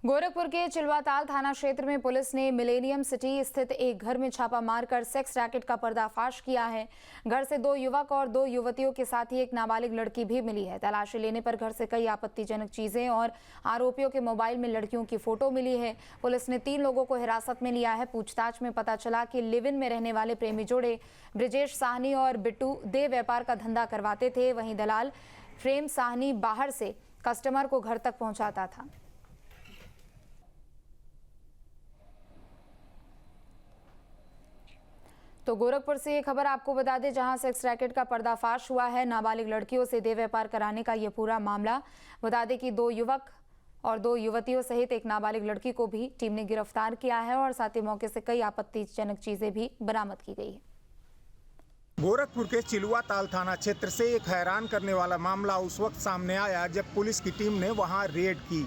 गोरखपुर के चिलवाताल थाना क्षेत्र में पुलिस ने मिलेनियम सिटी स्थित एक घर में छापा मारकर सेक्स रैकेट का पर्दाफाश किया है। घर से 2 युवक और 2 युवतियों के साथ ही एक नाबालिग लड़की भी मिली है। तलाशी लेने पर घर से कई आपत्तिजनक चीजें और आरोपियों के मोबाइल में लड़कियों की फोटो मिली है। पुलिस ने 3 लोगों को हिरासत में लिया है। पूछताछ में पता चला कि लिव इन में रहने वाले प्रेमी जोड़े ब्रिजेश साहनी और बिट्टू देह व्यापार का धंधा करवाते थे। वहीं दलाल प्रेम साहनी बाहर से कस्टमर को घर तक पहुंचाता था। तो गोरखपुर से ये खबर आपको बता दें, जहां सेक्स रैकेट का पर्दाफाश हुआ है। नाबालिग लड़कियों से देह व्यापार कराने का ये पूरा मामला। बता दें कि 2 युवक और 2 युवतियों सहित एक नाबालिग लड़की को भी टीम ने गिरफ्तार किया है और साथ ही मौके से कई आपत्तिजनक चीजें भी बरामद की गई है। गोरखपुर के चिलवाताल थाना क्षेत्र से एक हैरान करने वाला मामला उस वक्त सामने आया जब पुलिस की टीम ने वहां रेड की।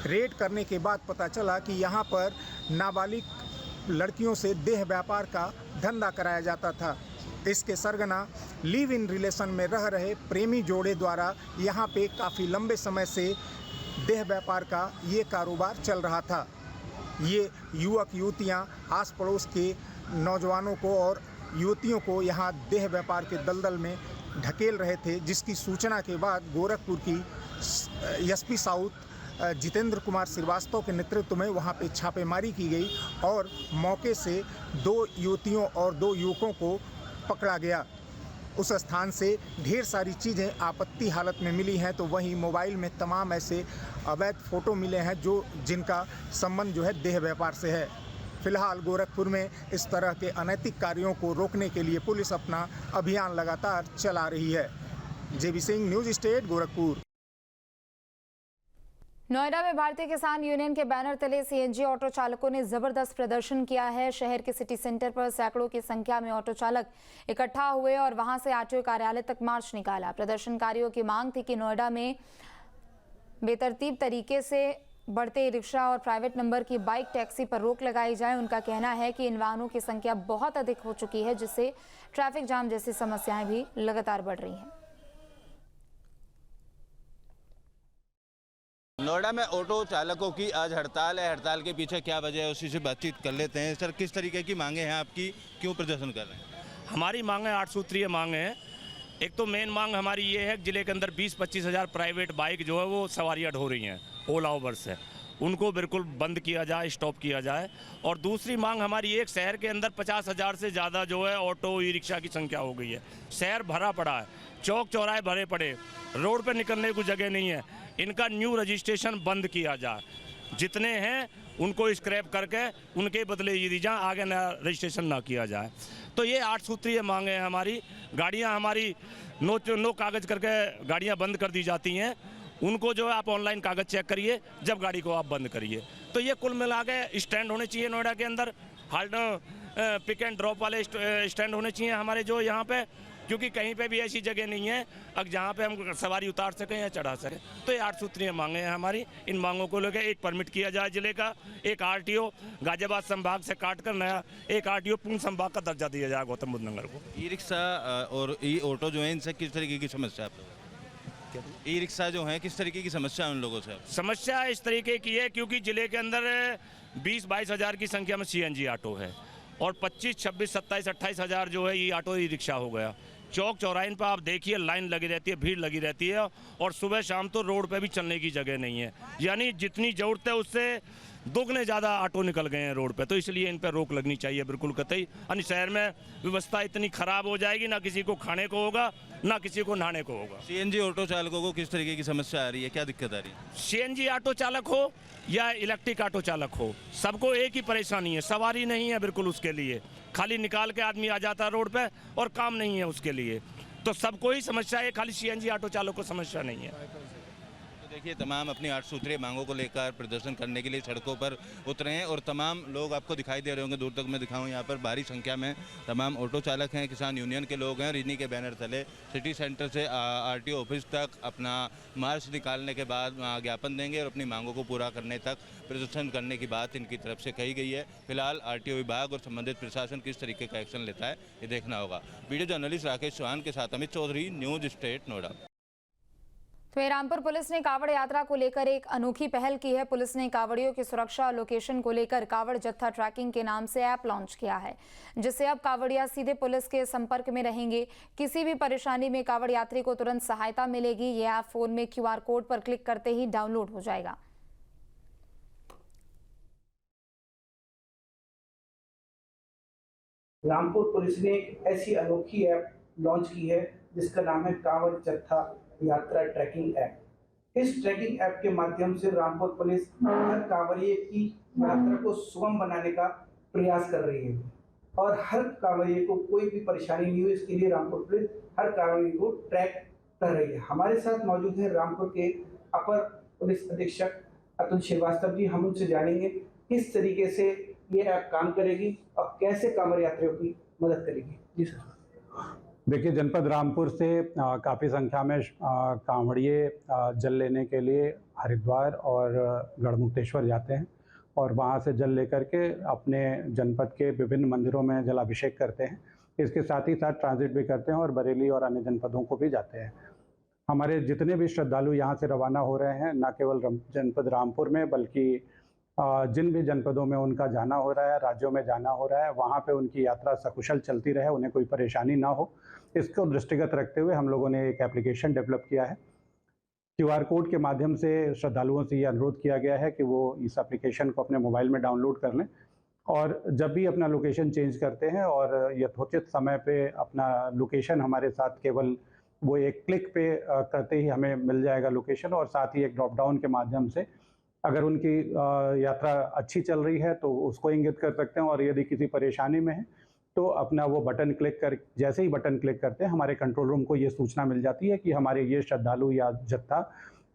रेड करने के बाद पता चला कि यहां पर नाबालिग लड़कियों से देह व्यापार का धंधा कराया जाता था। इसके सरगना लिव इन रिलेशन में रह रहे प्रेमी जोड़े द्वारा यहाँ पे काफ़ी लंबे समय से देह व्यापार का ये कारोबार चल रहा था। ये युवक युवतियाँ आस पड़ोस के नौजवानों को और युवतियों को यहाँ देह व्यापार के दलदल में ढकेल रहे थे, जिसकी सूचना के बाद गोरखपुर की एसपी साउथ जितेंद्र कुमार श्रीवास्तव के नेतृत्व में वहां पे छापेमारी की गई और मौके से 2 युवतियों और 2 युवकों को पकड़ा गया। उस स्थान से ढेर सारी चीज़ें आपत्ति हालत में मिली हैं, तो वहीं मोबाइल में तमाम ऐसे अवैध फ़ोटो मिले हैं जिनका संबंध जो है देह व्यापार से है। फिलहाल गोरखपुर में इस तरह के अनैतिक कार्यों को रोकने के लिए पुलिस अपना अभियान लगातार चला रही है। जेबी सिंह, न्यूज़ स्टेट, गोरखपुर। नोएडा में भारतीय किसान यूनियन के बैनर तले सीएनजी ऑटो चालकों ने जबरदस्त प्रदर्शन किया है। शहर के सिटी सेंटर पर सैकड़ों की संख्या में ऑटो चालक इकट्ठा हुए और वहां से आरटीओ कार्यालय तक मार्च निकाला। प्रदर्शनकारियों की मांग थी कि नोएडा में बेतरतीब तरीके से बढ़ते ई रिक्शा और प्राइवेट नंबर की बाइक टैक्सी पर रोक लगाई जाए। उनका कहना है कि इन वाहनों की संख्या बहुत अधिक हो चुकी है, जिससे ट्रैफिक जाम जैसी समस्याएं भी लगातार बढ़ रही हैं। नोएडा में ऑटो चालकों की आज हड़ताल है। हड़ताल के पीछे क्या वजह है, उसी से बातचीत कर लेते हैं। सर, किस तरीके की मांगे हैं आपकी, क्यों प्रदर्शन कर रहे हैं? हमारी मांग है 8 सूत्रीय मांग है। एक तो मेन मांग हमारी ये है कि जिले के अंदर 20-25 हज़ार प्राइवेट बाइक जो है वो सवारियाँ ढो रही हैं ओला उबर से, उनको बिल्कुल बंद किया जाए, स्टॉप किया जाए। और दूसरी मांग हमारी एक, शहर के अंदर 50 हज़ार से ज़्यादा जो है ऑटो ई रिक्शा की संख्या हो गई है। शहर भरा पड़ा है, चौक चौराहे भरे पड़े, रोड पर निकलने को जगह नहीं है। इनका न्यू रजिस्ट्रेशन बंद किया जाए, जितने हैं उनको स्क्रैप करके उनके बदले ये दी जाए, आगे नया रजिस्ट्रेशन ना किया जाए। तो ये 8 सूत्रीय मांगे हैं हमारी। गाड़ियां हमारी नो कागज़ करके गाड़ियां बंद कर दी जाती हैं, उनको जो है आप ऑनलाइन कागज़ चेक करिए, जब गाड़ी को आप बंद करिए। तो ये कुल मिला के स्टैंड होने चाहिए नोएडा के अंदर, हाल्ट पिक एंड ड्रॉप वाले स्टैंड होने चाहिए हमारे जो यहाँ पे, क्योंकि कहीं पे भी ऐसी जगह नहीं है अब जहाँ पे हम सवारी उतार सकें या चढ़ा सकें। तो ये 8 सूत्रीय मांगे हैं हमारी। इन मांगों को लेकर एक परमिट किया जाए जिले का, एक आरटीओ गाजियाबाद संभाग से काट कर नया एक आरटीओ पूर्ण संभाग का दर्जा दिया जाए गौतम बुद्ध नगर को। ई रिक्शा और ई ऑटो जो है, इनसे किस तरीके की समस्या है? ई रिक्शा जो है, किस तरीके की समस्या है उन लोगों से? समस्या इस तरीके की है क्योंकि जिले के अंदर 20-22 हज़ार की संख्या में सीएनजी ऑटो है और 25, 26, 27, 28 हज़ार जो है ये ऑटो ई रिक्शा हो गया। चौक चौराहे पर आप देखिए लाइन लगी रहती है, भीड़ लगी रहती है और सुबह शाम तो रोड पे भी चलने की जगह नहीं है। यानी जितनी ज़रूरत है उससे दोगुने ज़्यादा ऑटो निकल गए हैं रोड पे। तो इसलिए इन पर रोक लगनी चाहिए बिल्कुल कतई। यानी शहर में व्यवस्था इतनी ख़राब हो जाएगी, ना किसी को खाने को होगा ना किसी को नहाने को होगा। सीएनजी ऑटो चालकों को किस तरीके की समस्या आ रही है, क्या दिक्कत आ रही है? सीएनजी ऑटो चालक हो या इलेक्ट्रिक ऑटो चालक हो, सबको एक ही परेशानी है, सवारी नहीं है बिल्कुल उसके लिए। खाली निकाल के आदमी आ जाता है रोड पे और काम नहीं है उसके लिए। तो सबको ही समस्या है, खाली सीएनजी ऑटो चालक को समस्या नहीं है। देखिए, तमाम अपनी 8 सूत्रीय मांगों को लेकर प्रदर्शन करने के लिए सड़कों पर उतरे हैं और तमाम लोग आपको दिखाई दे रहे होंगे, दूर तक मैं दिखाऊं, यहाँ पर भारी संख्या में तमाम ऑटो चालक हैं, किसान यूनियन के लोग हैं। इन्हीं के बैनर तले सिटी सेंटर से आरटीओ ऑफिस तक अपना मार्च निकालने के बाद ज्ञापन देंगे और अपनी मांगों को पूरा करने तक प्रदर्शन करने की बात इनकी तरफ से कही गई है। फिलहाल आरटीओ विभाग और संबंधित प्रशासन किस तरीके का एक्शन लेता है ये देखना होगा। वीडियो जर्नलिस्ट राकेश चौहान के साथ अमित चौधरी, न्यूज़ स्टेट, नोएडा। तो रामपुर पुलिस ने कावड़ यात्रा को लेकर एक अनोखी पहल की है। पुलिस ने कावड़ियों की सुरक्षा और लोकेशन को लेकर कावड़ जत्था ट्रैकिंग के नाम से ऐप लॉन्च किया है, जिससे अब कावड़िया सीधे पुलिस के संपर्क में रहेंगे। किसी भी परेशानी में कावड़ यात्री को तुरंत सहायता मिलेगी। ये ऐप फोन में QR कोड पर क्लिक करते ही डाउनलोड हो जाएगा। रामपुर पुलिस ने एक ऐसी अनोखी ऐप लॉन्च की है जिसका नाम है कावड़ जत्था यात्रा ट्रैकिंग ऐप। इस ट्रैकिंग ऐप के माध्यम से रामपुर पुलिस हर कांवड़िए की यात्रा को सुगम बनाने का प्रयास कर रही है और हर कांवड़िए को कोई भी परेशानी नहीं हो, इसके लिए रामपुर पुलिस हर कांवड़िए को ट्रैक कर रही है। हमारे साथ मौजूद है रामपुर के अपर पुलिस अधीक्षक अतुल श्रीवास्तव जी। हम उनसे जानेंगे किस तरीके से ये ऐप काम करेगी और कैसे कांवड़ यात्रियों की मदद करेगी। जी सर। देखिए, जनपद रामपुर से काफ़ी संख्या में कांवड़िए जल लेने के लिए हरिद्वार और गढ़मुक्तेश्वर जाते हैं और वहाँ से जल लेकर के अपने जनपद के विभिन्न मंदिरों में जलाभिषेक करते हैं। इसके साथ ही साथ ट्रांजिट भी करते हैं और बरेली और अन्य जनपदों को भी जाते हैं। हमारे जितने भी श्रद्धालु यहाँ से रवाना हो रहे हैं, न केवल जनपद रामपुर में बल्कि जिन भी जनपदों में उनका जाना हो रहा है, राज्यों में जाना हो रहा है, वहाँ पे उनकी यात्रा सकुशल चलती रहे, उन्हें कोई परेशानी ना हो, इसको दृष्टिगत रखते हुए हम लोगों ने एक एप्लीकेशन डेवलप किया है। QR कोड के माध्यम से श्रद्धालुओं से ये अनुरोध किया गया है कि वो इस एप्लीकेशन को अपने मोबाइल में डाउनलोड कर लें और जब भी अपना लोकेशन चेंज करते हैं और यथोचित समय पे अपना लोकेशन हमारे साथ केवल वो एक क्लिक पे करते ही हमें मिल जाएगा लोकेशन, और साथ ही एक ड्रॉप डाउन के माध्यम से अगर उनकी यात्रा अच्छी चल रही है तो उसको इंगित कर सकते हैं और यदि किसी परेशानी में है तो अपना वो बटन क्लिक कर, जैसे ही बटन क्लिक करते हैं हमारे कंट्रोल रूम को ये सूचना मिल जाती है कि हमारे ये श्रद्धालु या जत्था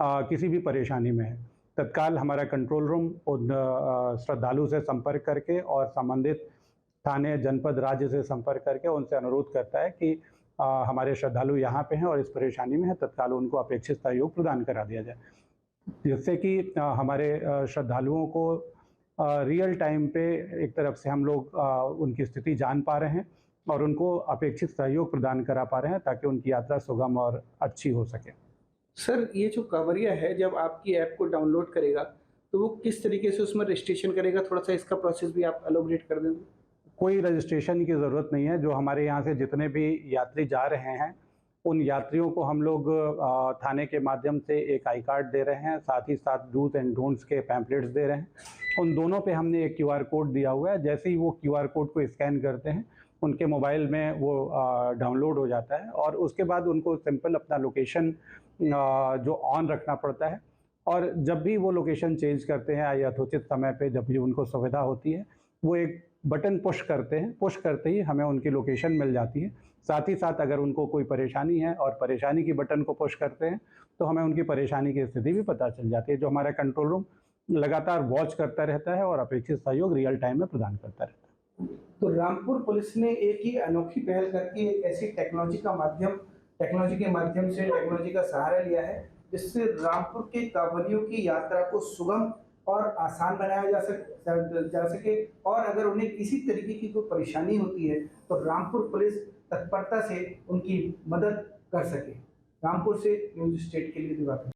किसी भी परेशानी में है। तत्काल हमारा कंट्रोल रूम उन श्रद्धालु से संपर्क करके और संबंधित थाने, जनपद, राज्य से संपर्क करके उनसे अनुरोध करता है कि हमारे श्रद्धालु यहाँ पे हैं और इस परेशानी में है, तत्काल उनको अपेक्षित सहयोग प्रदान करा दिया जाए, जिससे कि हमारे श्रद्धालुओं को रियल टाइम पे एक तरफ से हम लोग उनकी स्थिति जान पा रहे हैं और उनको अपेक्षित सहयोग प्रदान करा पा रहे हैं ताकि उनकी यात्रा सुगम और अच्छी हो सके। सर, ये जो कांवड़िया है जब आपकी ऐप को डाउनलोड करेगा तो वो किस तरीके से उसमें रजिस्ट्रेशन करेगा, थोड़ा सा इसका प्रोसेस भी आप एलोबरेट कर दें। कोई रजिस्ट्रेशन की ज़रूरत नहीं है। जो हमारे यहाँ से जितने भी यात्री जा रहे हैं उन यात्रियों को हम लोग थाने के माध्यम से एक आई कार्ड दे रहे हैं, साथ ही साथ डूज एंड डोंट्स के पैम्पलेट्स दे रहे हैं। उन दोनों पे हमने एक QR कोड दिया हुआ है। जैसे ही वो QR कोड को स्कैन करते हैं उनके मोबाइल में वो डाउनलोड हो जाता है और उसके बाद उनको सिंपल अपना लोकेशन जो ऑन रखना पड़ता है और जब भी वो लोकेशन चेंज करते हैं या यथोचित समय पे जब भी उनको सुविधा होती है वो एक बटन पुश करते हैं। पुश करते ही हमें उनकी लोकेशन मिल जाती है। साथ ही साथ अगर उनको कोई परेशानी है और परेशानी की बटन को पुश करते हैं तो हमें उनकी परेशानी की स्थिति भी पता चल जाती है, जो हमारा कंट्रोल रूम लगातार वॉच करता रहता है और अपेक्षित सहयोग रियल टाइम में प्रदान करता रहता है। तो रामपुर पुलिस ने एक ही अनोखी पहल करके एक ऐसी टेक्नोलॉजी के माध्यम से टेक्नोलॉजी का सहारा लिया है जिससे रामपुर के कांवड़ियों की यात्रा को सुगम और आसान बनाया जा सके और अगर उन्हें किसी तरीके की कोई परेशानी होती है तो रामपुर पुलिस तत्परता से उनकी मदद कर सके। रामपुर से न्यूज स्टेट के लिए दिवाकर।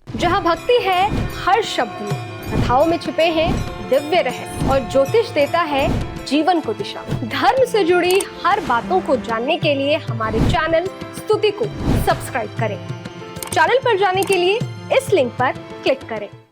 जहाँ भक्ति है हर शब्द में, कथाओं में छुपे हैं दिव्य रहस्य और ज्योतिष देता है जीवन को दिशा। धर्म से जुड़ी हर बातों को जानने के लिए हमारे चैनल स्तुति को सब्सक्राइब करें। चैनल पर जाने के लिए इस लिंक पर क्लिक करें।